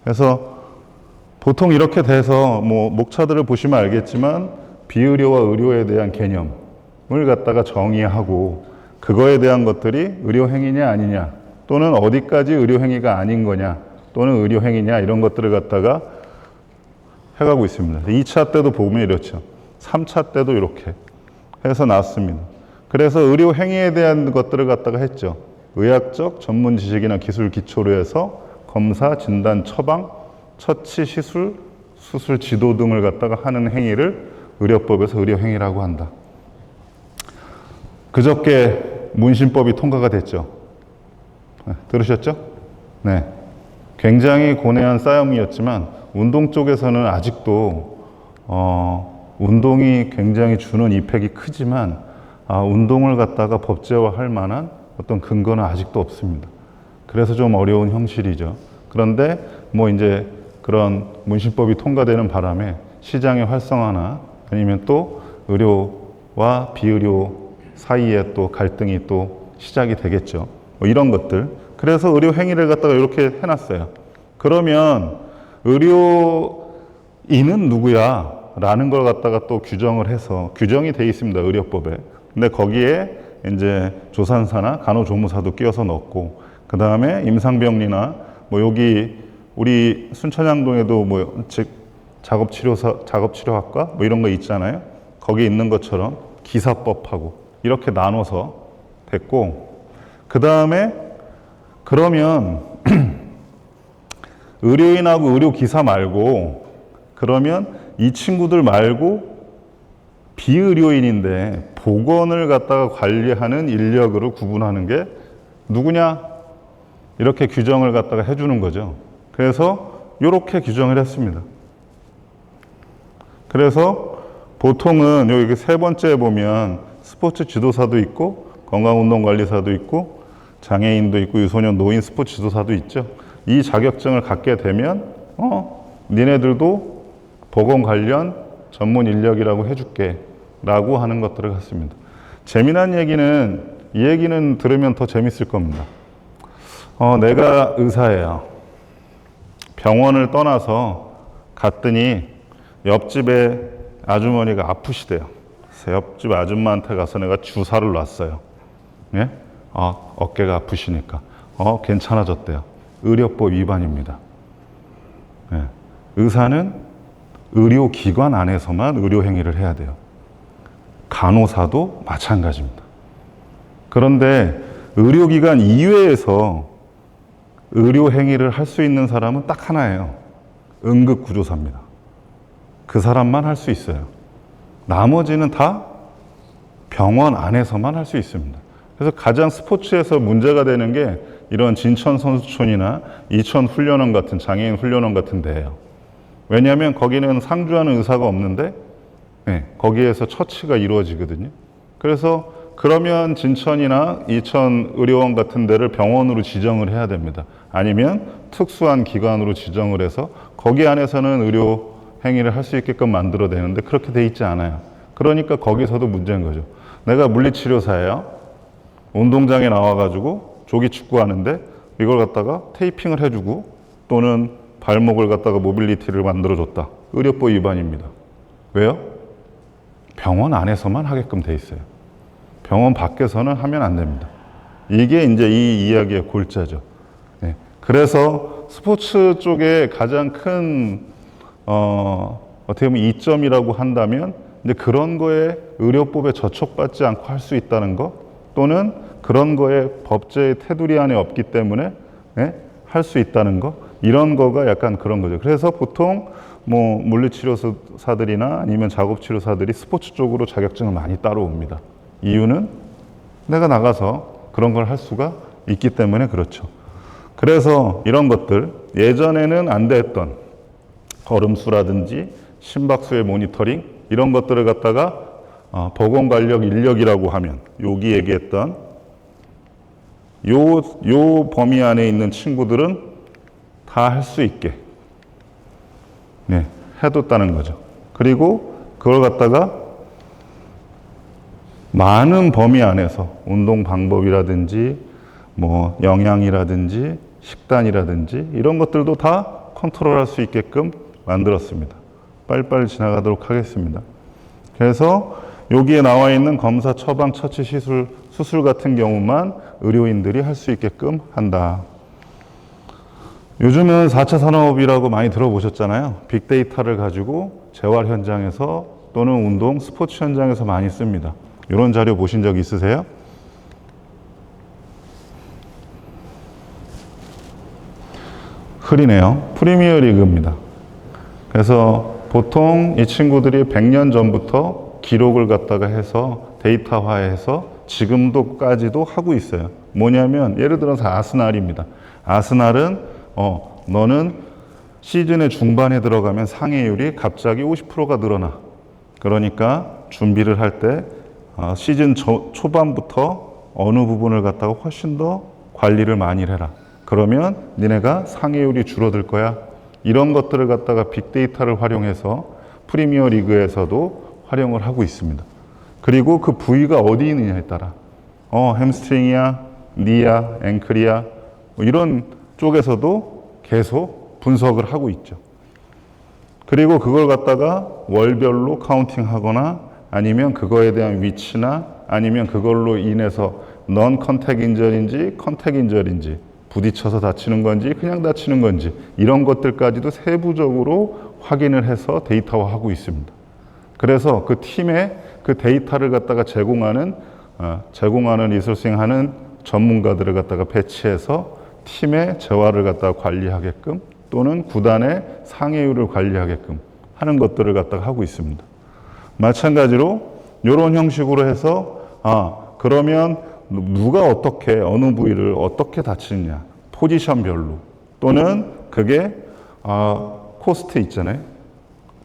그래서 보통 이렇게 돼서 뭐 목차들을 보시면 알겠지만 비의료와 의료에 대한 개념을 갖다가 정의하고 그거에 대한 것들이 의료행위냐 아니냐 또는 어디까지 의료행위가 아닌 거냐 또는 의료행위냐 이런 것들을 갖다가 해가고 있습니다. 2차 때도 보면 이렇죠. 3차 때도 이렇게 해서 나왔습니다. 그래서 의료행위에 대한 것들을 갖다가 했죠. 의학적 전문 지식이나 기술 기초로 해서 검사, 진단, 처방, 처치, 시술, 수술 지도 등을 갖다가 하는 행위를 의료법에서 의료행위라고 한다. 그저께 문신법이 통과가 됐죠. 들으셨죠? 네. 굉장히 고뇌한 싸움이었지만 운동 쪽에서는 아직도 운동이 굉장히 주는 이펙이 크지만 운동을 갖다가 법제화할 만한 어떤 근거는 아직도 없습니다. 그래서 좀 어려운 형실이죠. 그런데 뭐 이제 그런 문신법이 통과되는 바람에 시장의 활성화나 아니면 또 의료와 비의료 사이에 또 갈등이 또 시작이 되겠죠. 뭐 이런 것들. 그래서 의료 행위를 갖다가 이렇게 해놨어요. 그러면 의료인은 누구야? 라는 걸 갖다가 또 규정을 해서 규정이 돼 있습니다. 의료법에. 근데 거기에 이제 조산사나 간호조무사도 끼워서 넣었고 그 다음에 임상병리나 뭐 여기 우리 순천향동에도 뭐 즉 작업치료학과 뭐 이런 거 있잖아요. 거기 있는 것처럼 기사법하고 이렇게 나눠서 됐고 그 다음에 그러면 의료인하고 의료기사 말고 그러면 이 친구들 말고 비의료인인데 보건을 갖다가 관리하는 인력으로 구분하는 게 누구냐? 이렇게 규정을 갖다가 해주는 거죠. 그래서 이렇게 규정을 했습니다. 그래서 보통은 여기 세 번째에 보면 스포츠 지도사도 있고 건강운동관리사도 있고 장애인도 있고 유소년 노인 스포츠 지도사도 있죠. 이 자격증을 갖게 되면 니네들도 보건 관련 전문 인력이라고 해줄게 라고 하는 것들을 갖습니다. 재미난 얘기는 이 얘기는 들으면 더 재밌을 겁니다. 내가 의사예요. 병원을 떠나서 갔더니 옆집에 아주머니가 아프시대요. 그래서 옆집 아줌마한테 가서 내가 주사를 놨어요. 예? 어깨가 아프시니까. 괜찮아졌대요. 의료법 위반입니다. 예. 의사는 의료기관 안에서만 의료행위를 해야 돼요. 간호사도 마찬가지입니다. 그런데 의료기관 이외에서 의료행위를 할 수 있는 사람은 딱 하나예요. 응급구조사입니다. 그 사람만 할 수 있어요. 나머지는 다 병원 안에서만 할 수 있습니다. 그래서 가장 스포츠에서 문제가 되는 게 이런 진천선수촌이나 이천훈련원 같은 장애인 훈련원 같은 데예요. 왜냐하면 거기는 상주하는 의사가 없는데 거기에서 처치가 이루어지거든요. 그래서 그러면 진천이나 이천 의료원 같은 데를 병원으로 지정을 해야 됩니다. 아니면 특수한 기관으로 지정을 해서 거기 안에서는 의료 행위를 할 수 있게끔 만들어야 되는데 그렇게 돼 있지 않아요. 그러니까 거기서도 문제인 거죠. 내가 물리치료사예요. 운동장에 나와가지고 조기 축구하는데 이걸 갖다가 테이핑을 해주고 또는 발목을 갖다가 모빌리티를 만들어줬다. 의료법 위반입니다. 왜요? 병원 안에서만 하게끔 돼 있어요. 병원 밖에서는 하면 안 됩니다. 이게 이제 이 이야기의 골자죠. 네. 그래서 스포츠 쪽에 가장 큰 어떻게 보면 이점이라고 한다면 이제 그런 거에 의료법에 저촉받지 않고 할 수 있다는 거 또는 그런 거에 법제의 테두리 안에 없기 때문에 할 수 있다는 거 이런 거가 약간 그런 거죠. 그래서 보통 뭐 물리치료사들이나 아니면 작업치료사들이 스포츠 쪽으로 자격증을 많이 따로 옵니다. 이유는 내가 나가서 그런 걸 할 수가 있기 때문에 그렇죠. 그래서 이런 것들 예전에는 안 됐던 걸음수라든지 심박수의 모니터링 이런 것들을 갖다가 보건관력 인력이라고 하면 여기 얘기했던 요 범위 안에 있는 친구들은 다 할 수 있게 해뒀다는 거죠. 그리고 그걸 갖다가 많은 범위 안에서 운동 방법이라든지 뭐 영양이라든지 식단이라든지 이런 것들도 다 컨트롤할 수 있게끔 만들었습니다. 빨리빨리 지나가도록 하겠습니다. 그래서 여기에 나와 있는 검사, 처방, 처치, 수술 같은 경우만 의료인들이 할 수 있게끔 한다. 요즘은 4차 산업이라고 많이 들어보셨잖아요. 빅데이터를 가지고 재활 현장에서 또는 운동, 스포츠 현장에서 많이 씁니다. 이런 자료 보신 적 있으세요? 흐리네요. 프리미어 리그입니다. 그래서 보통 이 친구들이 100년 전부터 기록을 갖다가 해서 데이터화해서 지금도까지도 하고 있어요. 뭐냐면 예를 들어서 아스날입니다. 아스날은 너는 시즌의 중반에 들어가면 상해율이 갑자기 50%가 늘어나. 그러니까 준비를 할 때 시즌 초반부터 어느 부분을 갖다가 훨씬 더 관리를 많이 해라. 그러면 니네가 상해율이 줄어들 거야. 이런 것들을 갖다가 빅데이터를 활용해서 프리미어 리그에서도 활용을 하고 있습니다. 그리고 그 부위가 어디 있느냐에 따라 햄스트링이야, 니야, 앵클이야 뭐 이런 쪽에서도 계속 분석을 하고 있죠. 그리고 그걸 갖다가 월별로 카운팅하거나 아니면 그거에 대한 위치나 아니면 그걸로 인해서 넌 컨택 인절인지 컨택 인절인지 부딪혀서 다치는 건지 그냥 다치는 건지 이런 것들까지도 세부적으로 확인을 해서 데이터화하고 있습니다. 그래서 그 팀에 그 데이터를 갖다가 제공하는 리소싱하는 전문가들을 갖다가 배치해서 팀의 재활을 갖다가 관리하게끔 또는 구단의 상해율을 관리하게끔 하는 것들을 갖다가 하고 있습니다. 마찬가지로 이런 형식으로 해서 그러면 누가 어떻게 어느 부위를 어떻게 다치느냐 포지션별로 또는 그게 코스트 있잖아요.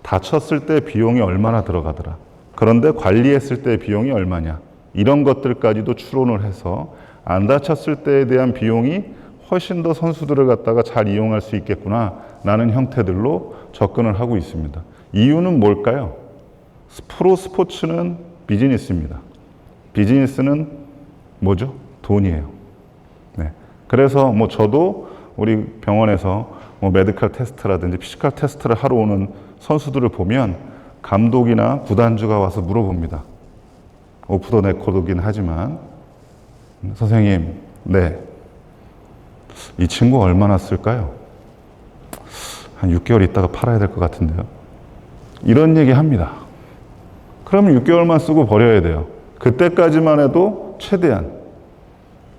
다쳤을 때 비용이 얼마나 들어가더라. 그런데 관리했을 때 비용이 얼마냐. 이런 것들까지도 추론을 해서 안 다쳤을 때에 대한 비용이 훨씬 더 선수들을 갖다가 잘 이용할 수 있겠구나 라는 형태들로 접근을 하고 있습니다. 이유는 뭘까요? 프로 스포츠는 비즈니스입니다. 비즈니스는 뭐죠? 돈이에요. 네. 그래서 저도 우리 병원에서 메디컬 테스트라든지 피지컬 테스트를 하러 오는 선수들을 보면 감독이나 구단주가 와서 물어봅니다. 오프 더 레코드긴 하지만 선생님, 네. 이 친구 얼마나 쓸까요? 한 6개월 있다가 팔아야 될 것 같은데요. 이런 얘기 합니다. 그러면 6개월만 쓰고 버려야 돼요. 그때까지만 해도 최대한.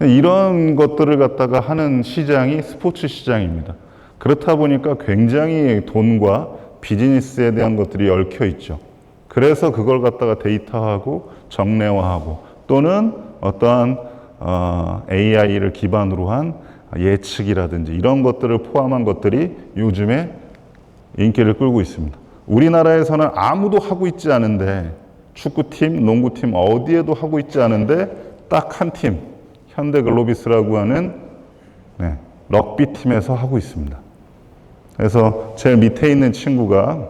이런 것들을 갖다가 하는 시장이 스포츠 시장입니다. 그렇다 보니까 굉장히 돈과 비즈니스에 대한 것들이 얽혀 있죠. 그래서 그걸 갖다가 데이터하고 정례화하고 또는 어떠한 AI를 기반으로 한 예측이라든지 이런 것들을 포함한 것들이 요즘에 인기를 끌고 있습니다. 우리나라에서는 아무도 하고 있지 않은데 축구팀, 농구팀 어디에도 하고 있지 않은데 딱 한 팀, 현대글로비스라고 하는 럭비팀에서 하고 있습니다. 그래서 제일 밑에 있는 친구가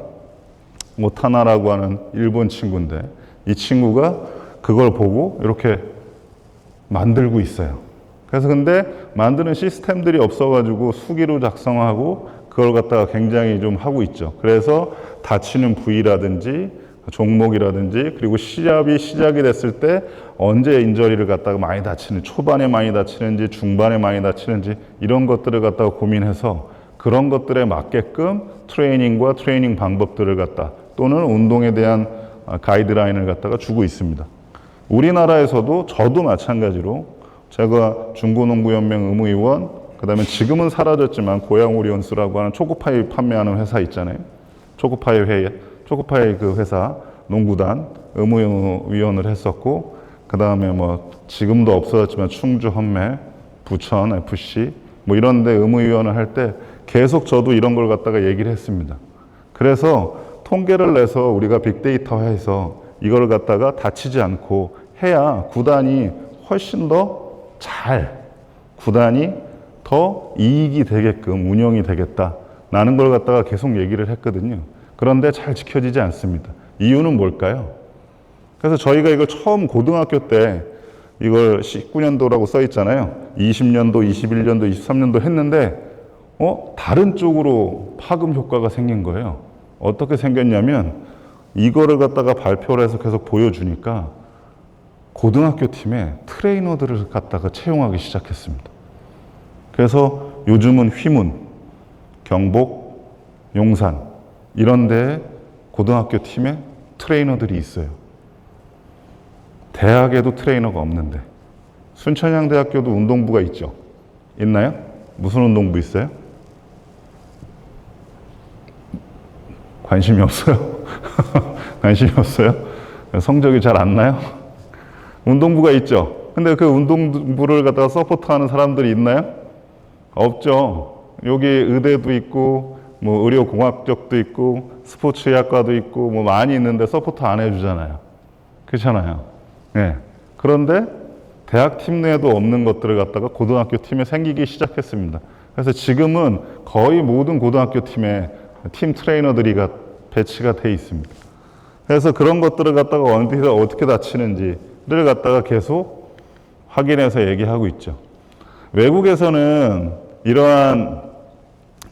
오타나라고 하는 일본 친구인데 이 친구가 그걸 보고 이렇게 만들고 있어요. 그래서 근데 만드는 시스템들이 없어가지고 수기로 작성하고 그걸 갖다가 굉장히 좀 하고 있죠. 그래서 다치는 부위라든지 종목이라든지 그리고 시작이 됐을 때 언제 인저리를 갖다가 많이 다치는 초반에 많이 다치는지 중반에 많이 다치는지 이런 것들을 갖다가 고민해서 그런 것들에 맞게끔 트레이닝과 트레이닝 방법들을 갖다 또는 운동에 대한 가이드라인을 갖다가 주고 있습니다. 우리나라에서도 저도 마찬가지로 제가 중고농구연맹 의무위원 그다음에 지금은 사라졌지만 고양오리온스라고 하는 초코파이 판매하는 회사 있잖아요. 초코파이 그 회사 농구단 의무위원을 했었고 그다음에 지금도 없어졌지만 충주 헌멜, 부천 FC 이런 데 의무위원을 할 때 계속 저도 이런 걸 갖다가 얘기를 했습니다. 그래서 통계를 내서 우리가 빅데이터화해서 이걸 갖다가 다치지 않고 해야 구단이 훨씬 더 구단이 더 이익이 되게끔 운영이 되겠다라는 걸 갖다가 계속 얘기를 했거든요. 그런데 잘 지켜지지 않습니다. 이유는 뭘까요? 그래서 저희가 이걸 처음 고등학교 때 이걸 19년도라고 써 있잖아요. 20년도, 21년도, 23년도 했는데 다른 쪽으로 파급 효과가 생긴 거예요. 어떻게 생겼냐면 이거를 갖다가 발표를 해서 계속 보여주니까 고등학교 팀에 트레이너들을 갖다가 채용하기 시작했습니다. 그래서 요즘은 휘문, 경복, 용산 이런 데 고등학교 팀에 트레이너들이 있어요. 대학에도 트레이너가 없는데. 순천향대학교도 운동부가 있죠? 있나요? 무슨 운동부 있어요? 관심이 없어요? 관심이 없어요? 성적이 잘 안 나요? 운동부가 있죠? 근데 그 운동부를 갖다가 서포트하는 사람들이 있나요? 없죠. 여기 의대도 있고, 뭐 의료공학적도 있고, 스포츠의학과도 있고, 뭐 많이 있는데 서포트 안 해주잖아요. 그렇잖아요. 네. 그런데 대학 팀 내에도 없는 것들을 갖다가 고등학교 팀에 생기기 시작했습니다. 그래서 지금은 거의 모든 고등학교 팀에 팀 트레이너들이 배치가 돼 있습니다. 그래서 그런 것들을 갖다가 어디서 어떻게 다치는지를 갖다가 계속 확인해서 얘기하고 있죠. 외국에서는 이러한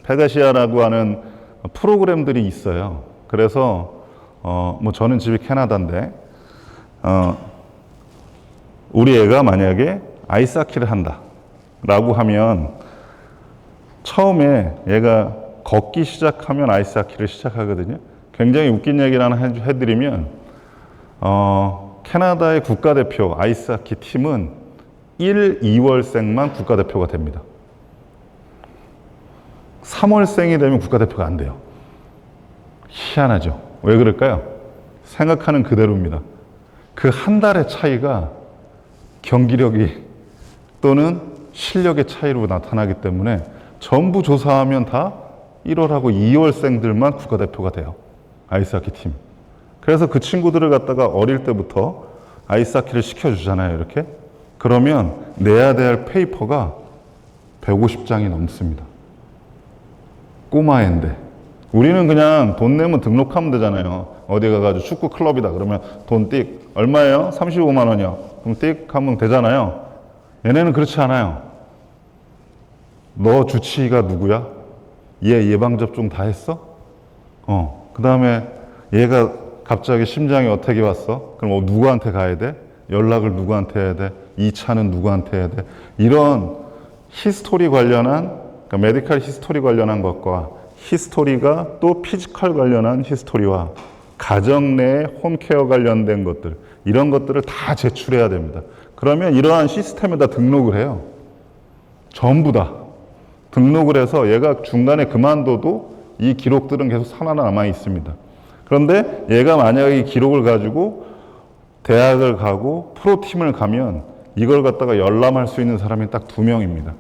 페가시아라고 하는 프로그램들이 있어요. 그래서 뭐 저는 집이 캐나다인데 우리 애가 만약에 아이스하키를 한다라고 하면 처음에 얘가 걷기 시작하면 아이스하키를 시작하거든요. 굉장히 웃긴 얘기를 하나 해드리면 캐나다의 국가대표 아이스하키 팀은 1, 2월생만 국가대표가 됩니다. 3월생이 되면 국가대표가 안 돼요. 희한하죠. 왜 그럴까요? 생각하는 그대로입니다. 그 한 달의 차이가 경기력이 또는 실력의 차이로 나타나기 때문에 전부 조사하면 다 1월하고 2월생들만 국가대표가 돼요. 아이스하키 팀. 그래서 그 친구들을 갖다가 어릴 때부터 아이스하키를 시켜주잖아요. 이렇게. 그러면 내야 될 페이퍼가 150장이 넘습니다. 꼬마애인데. 우리는 그냥 돈 내면 등록하면 되잖아요. 어디 가가지고 축구 클럽이다. 그러면 돈 띡. 얼마예요? 35만 원이요. 그럼 띡 하면 되잖아요. 얘네는 그렇지 않아요. 너 주치의가 누구야? 얘 예방접종 다 했어? 그 다음에 얘가 갑자기 심장이 어떻게 왔어? 그럼 누구한테 가야 돼? 연락을 누구한테 해야 돼? 2차는 누구한테 해야 돼? 이런 히스토리 관련한, 그러니까 메디컬 히스토리 관련한 것과 히스토리가 또 피지컬 관련한 히스토리와 가정 내 홈케어 관련된 것들, 이런 것들을 다 제출해야 됩니다. 그러면 이러한 시스템에다 등록을 해요. 전부 다. 등록을 해서 얘가 중간에 그만둬도 이 기록들은 계속 살아남아 있습니다. 그런데 얘가 만약에 이 기록을 가지고 대학을 가고 프로팀을 가면 이걸 갖다가 열람할 수 있는 사람이 딱 2명입니다.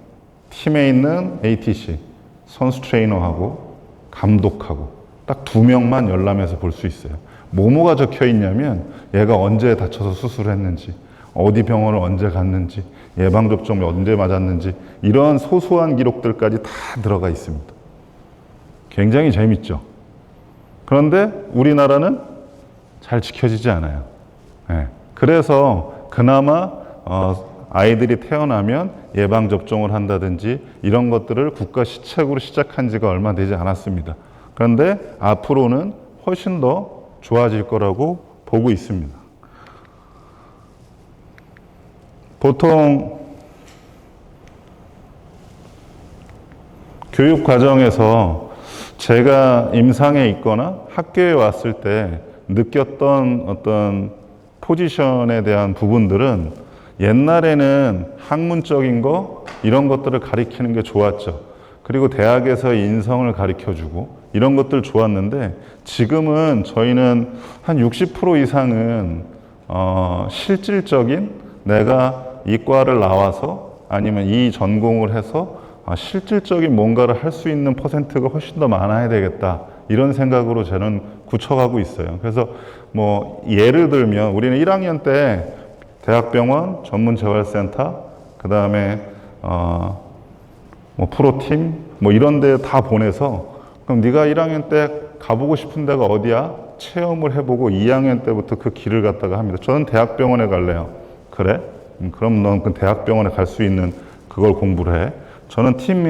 팀에 있는 ATC, 선수 트레이너하고 감독하고 딱 2명만 열람해서 볼 수 있어요. 뭐뭐가 적혀 있냐면 얘가 언제 다쳐서 수술을 했는지, 어디 병원을 언제 갔는지, 예방접종 언제 맞았는지, 이런 소소한 기록들까지 다 들어가 있습니다. 굉장히 재밌죠. 그런데 우리나라는 잘 지켜지지 않아요. 네. 그래서 그나마 아이들이 태어나면 예방접종을 한다든지 이런 것들을 국가 시책으로 시작한 지가 얼마 되지 않았습니다. 그런데 앞으로는 훨씬 더 좋아질 거라고 보고 있습니다. 보통 교육 과정에서 제가 임상에 있거나 학교에 왔을 때 느꼈던 어떤 포지션에 대한 부분들은 옛날에는 학문적인 거 이런 것들을 가리키는 게 좋았죠. 그리고 대학에서 인성을 가르쳐주고 이런 것들 좋았는데 지금은 저희는 한 60% 이상은 실질적인 내가 이 과를 나와서 아니면 이 전공을 해서 실질적인 뭔가를 할 수 있는 퍼센트가 훨씬 더 많아야 되겠다. 이런 생각으로 저는 굳혀가고 있어요. 그래서 뭐 예를 들면 우리는 1학년 때 대학병원 전문재활센터, 그 다음에 뭐 프로팀 뭐 이런 데 다 보내서 그럼 네가 1학년 때 가보고 싶은 데가 어디야? 체험을 해보고 2학년 때부터 그 길을 갔다가 합니다. 저는 대학병원에 갈래요. 그래? 그럼 넌 그 대학병원에 갈 수 있는 그걸 공부를 해. 저는 팀